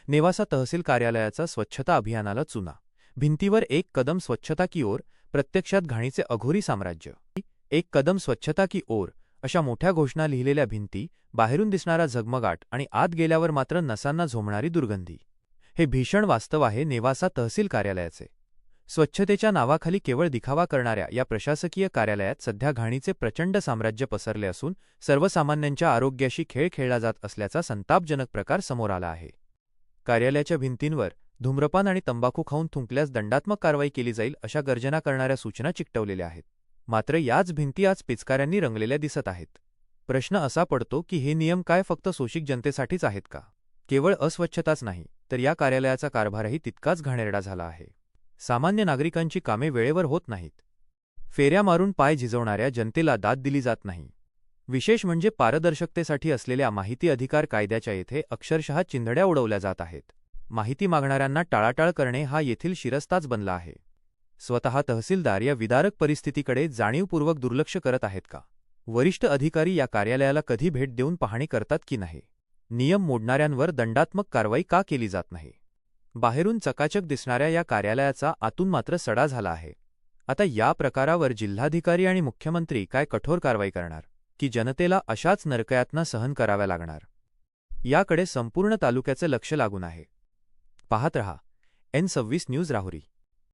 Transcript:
नेवासा तहसील कार्यालयाचा स्वच्छता अभियानाला चुना. भिंतीवर एक कदम स्वच्छता की ओर, प्रत्यक्षात घाणीचे अघोरी साम्राज्य. एक कदम स्वच्छता की ओर अशा मोठ्या घोषणा लिहिलेल्या भिंती, बाहेरून दिसणारा झगमगाट आणि आत गेल्यावर मात्र नसांना झोंबणारी दुर्गंधी. हे भीषण वास्तव आहे नेवासा तहसील कार्यालयाचे. स्वच्छतेच्या नावाखाली केवळ दिखावा करणाऱ्या या प्रशासकीय कार्यालयात सध्या घाणीचे प्रचंड साम्राज्य पसरले असून सर्वसामान्यांच्या आरोग्याशी खेळ खेळला जात असल्याचा संतापजनक प्रकार समोर आला आहे. कार्यालयाच्या भिंतींवर धूम्रपान आणि तंबाखू खाऊन थुंकल्यास दंडात्मक कारवाई केली जाईल अशा गर्जना करणाऱ्या सूचना चिकटवलेल्या आहेत. मात्र याच भिंती आज पिचकाऱ्यांनी रंगलेल्या दिसत आहेत. प्रश्न असा पडतो की हे नियम काय फक्त शोषित जनतेसाठीच आहेत का? केवळ अस्वच्छताच नाही, तर या कार्यालयाचा कारभारही तितकाच घाणेरडा झाला आहे. सामान्य नागरिकांची कामे वेळेवर होत नाहीत. फेऱ्या मारून पाय झिजवणाऱ्या जनतेला दाद दिली जात नाही. विशेष म्हणजे पारदर्शकतेसाठी असलेल्या माहिती अधिकार कायद्याच्या येथे अक्षरशः चिंधड्या उडवल्या जात आहेत. माहिती मागणाऱ्यांना टाळाटाळ करणे हा येथील शिरस्ताच बनला आहे. स्वतः तहसीलदार या विदारक परिस्थितीकडे जाणीवपूर्वक दुर्लक्ष करत आहेत का? वरिष्ठ अधिकारी या कार्यालयाला कधी भेट देऊन पाहणी करतात की नाही? नियम मोडणाऱ्यांवर दंडात्मक कारवाई का केली जात नाही? बाहेरून चकाचक दिसणाऱ्या या कार्यालयाचा आतून मात्र सडा झाला आहे. आता या प्रकारावर जिल्हाधिकारी आणि मुख्यमंत्री काय कठोर कारवाई करणार, की जनतेला अशाच नरकयातना सहन कराव्या लागणार? याकडे संपूर्ण तालुक्याचे लक्ष लागून आहे. पाहत रहा N26 न्यूज राहुरी.